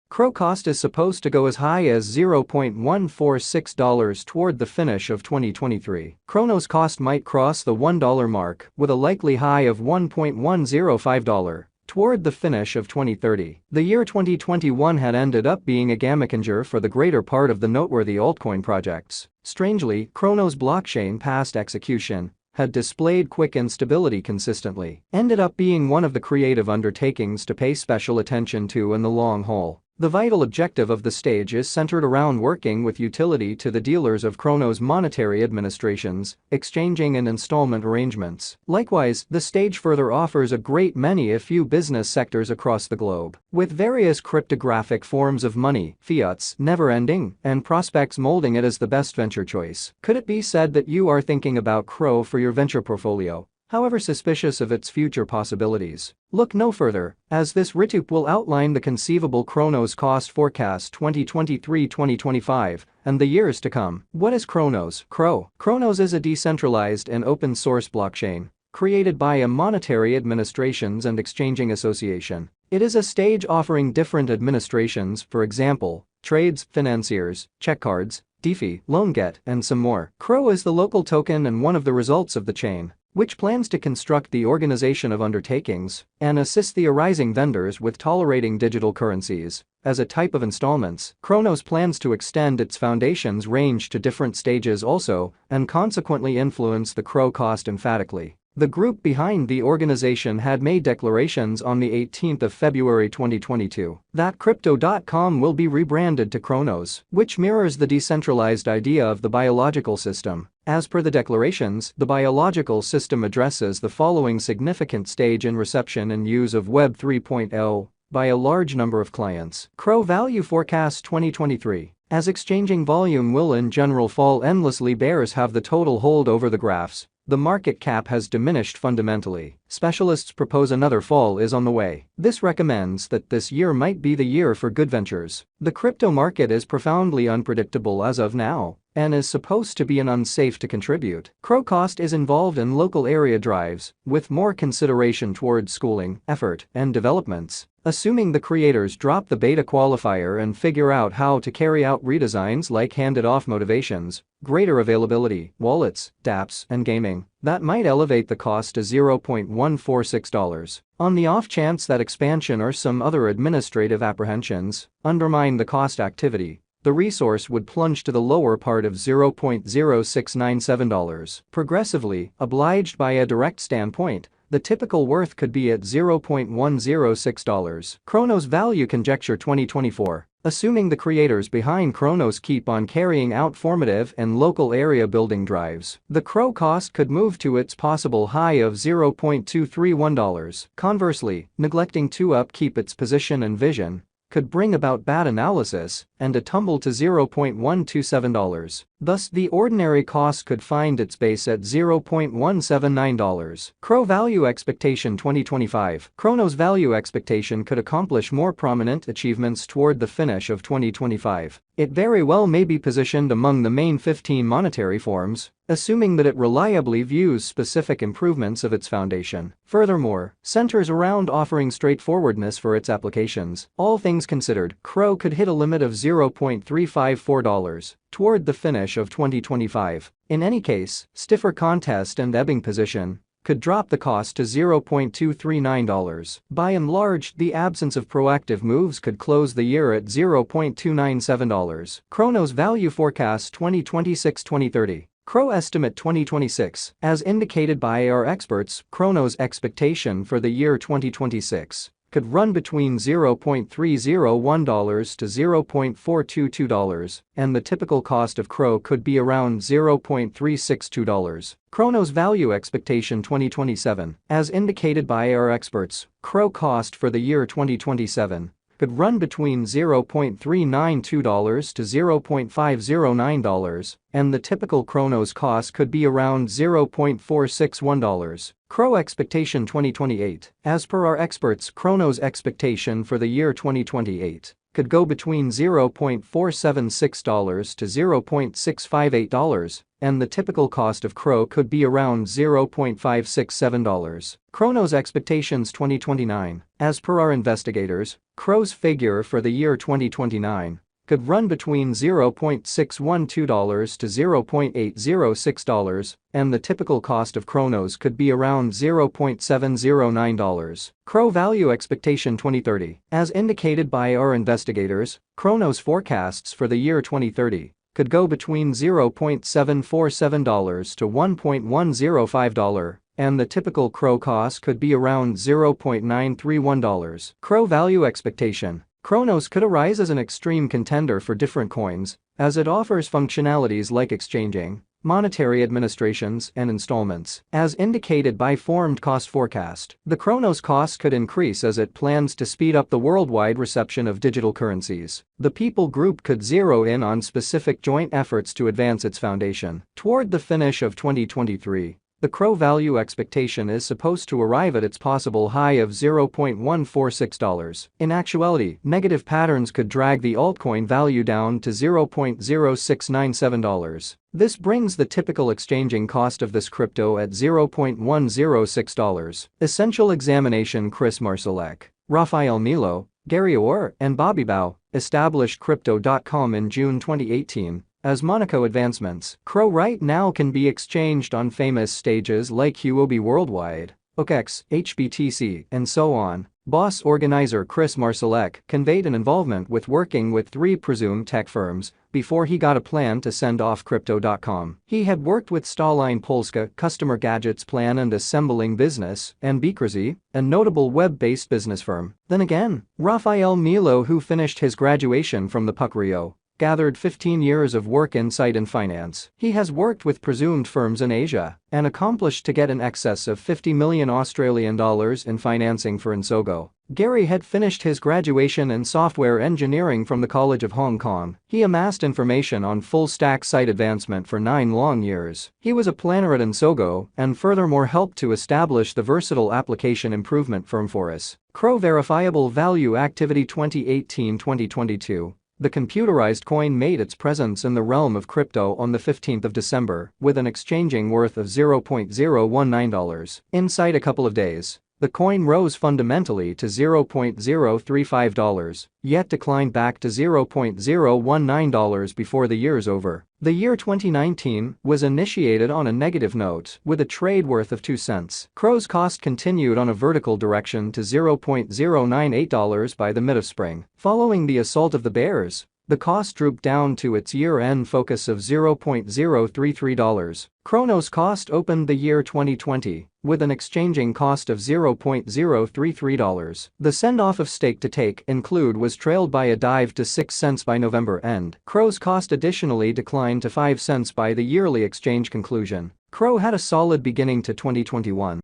Crow cost is supposed to go as high as $0.146 toward the finish of 2023. Cronos cost might cross the $1 mark with a likely high of $1.105 toward the finish of 2030. The year 2021 had ended up being a gamicanger for the greater part of the noteworthy altcoin projects. Strangely, Cronos blockchain past execution had displayed quick instability consistently, ended up being one of the creative undertakings to pay special attention to in the long haul. The vital objective of the stage is centered around working with utility to the dealers of Cronos monetary administrations, exchanging and installment arrangements. Likewise, the stage further offers a great many if few business sectors across the globe, with various cryptographic forms of money, fiats, never-ending, and prospects molding it as the best venture choice. Could it be said that you are thinking about Crow for your venture portfolio, however suspicious of its future possibilities? Look no further, as this RITUP will outline the conceivable Cronos cost forecast 2023-2025 and the years to come. What is Cronos? Cronos is a decentralized and open-source blockchain created by a monetary administrations and exchanging association. It is a stage offering different administrations, for example, trades, financiers, check cards, DeFi, LoanGet, and some more. Crow is the local token and one of the results of the chain, which plans to construct the organization of undertakings and assist the arising vendors with tolerating digital currencies as a type of installments. Cronos plans to extend its foundation's range to different stages also and consequently influence the Crow cost emphatically. The group behind the organization had made declarations on the 18th of February 2022 that Crypto.com will be rebranded to Cronos, which mirrors the decentralized idea of the biological system. As per the declarations, the biological system addresses the following significant stage in reception and use of Web 3.0 by a large number of clients. Crow value forecast 2023. As exchanging volume will in general fall endlessly, bears have the total hold over the graphs. The market cap has diminished fundamentally. Specialists propose another fall is on the way. This recommends that this year might be the year for good ventures. The crypto market is profoundly unpredictable as of now and is supposed to be an unsafe to contribute. Crow cost is involved in local area drives with more consideration towards schooling, effort, and developments. Assuming the creators drop the beta qualifier and figure out how to carry out redesigns like handed-off motivations, greater availability, wallets, dApps, and gaming, that might elevate the cost to $0.146. On the off chance that expansion or some other administrative apprehensions undermine the cost activity, the resource would plunge to the lower part of $0.0697. Progressively, obliged by a direct standpoint, the typical worth could be at $0.106. Cronos value conjecture 2024. Assuming the creators behind Cronos keep on carrying out formative and local area building drives, the Crow cost could move to its possible high of $0.231. Conversely, neglecting to upkeep its position and vision could bring about bad analysis and a tumble to $0.127. Thus, the ordinary cost could find its base at $0.179. Crow value expectation 2025. Cronos value expectation could accomplish more prominent achievements toward the finish of 2025. It very well may be positioned among the main 15 monetary forms, assuming that it reliably views specific improvements of its foundation. Furthermore, centers around offering straightforwardness for its applications. All things considered, Crow could hit a limit of $0.354 toward the finish of 2025. In any case, stiffer contest and ebbing position could drop the cost to $0.239. By and large, the absence of proactive moves could close the year at $0.297. Cronos value forecast 2026-2030. Crow estimate 2026. As indicated by our experts, Cronos expectation for the year 2026 could run between $0.301 to $0.422, and the typical cost of Crow could be around $0.362. Cronos value expectation 2027. As indicated by our experts, Crow cost for the year 2027 could run between $0.392 to $0.509, and the typical Cronos cost could be around $0.461. Crow expectation 2028. As per our experts, Cronos expectation for the year 2028 could go between $0.476 to $0.658, and the typical cost of CRO could be around $0.567. Cronos expectations 2029. As per our investigators, CRO's figure for the year 2029 could run between $0.612 to $0.806, and the typical cost of Cronos could be around $0.709. CRO value expectation 2030. As indicated by our investigators, Cronos forecasts for the year 2030 could go between $0.747 to $1.105, and the typical CRO cost could be around $0.931. CRO value expectation. Cronos could arise as an extreme contender for different coins, as it offers functionalities like exchanging, monetary administrations, and installments. As indicated by formed cost forecast, the Cronos cost could increase as it plans to speed up the worldwide reception of digital currencies. The People Group could zero in on specific joint efforts to advance its foundation. Toward the finish of 2023, the CRO value expectation is supposed to arrive at its possible high of $0.146. In actuality, negative patterns could drag the altcoin value down to $0.0697. This brings the typical exchanging cost of this crypto at $0.106. Essential examination. Chris Marsalek, Rafael Milo, Gary Orr, and Bobby Bao established Crypto.com in June 2018. As Monaco advancements, CRO right now can be exchanged on famous stages like Huobi Worldwide, OKEx, HBTC, and so on. Boss organizer Chris Marsalek conveyed an involvement with working with 3 presumed tech firms before he got a plan to send off Crypto.com. He had worked with Staline Polska, Customer Gadgets Plan and Assembling Business, and Bikrzy, a notable web-based business firm. Then again, Rafael Milo, who finished his graduation from the PUC Rio, gathered 15 years of work insight in finance. He has worked with presumed firms in Asia and accomplished to get in excess of 50 million Australian dollars in financing for Insogo. Gary had finished his graduation in software engineering from the College of Hong Kong. He amassed information on full-stack site advancement for 9 long years. He was a planner at Insogo and furthermore helped to establish the versatile application improvement firm for us. CRO verifiable value activity 2018-2022. The computerized coin made its presence in the realm of crypto on the 15th of December with an exchanging worth of $0.019. Inside a couple of days, the coin rose fundamentally to $0.035, yet declined back to $0.019 before the year's over. The year 2019 was initiated on a negative note with a trade worth of 2 cents. CRO's cost continued on a vertical direction to $0.098 by the mid of spring. Following the assault of the bears, the cost drooped down to its year-end focus of $0.033. Cronos cost opened the year 2020 with an exchanging cost of $0.033. The send-off of stake to take include was trailed by a dive to 6 cents by November end. CRO's cost additionally declined to 5 cents by the yearly exchange conclusion. CRO had a solid beginning to 2021.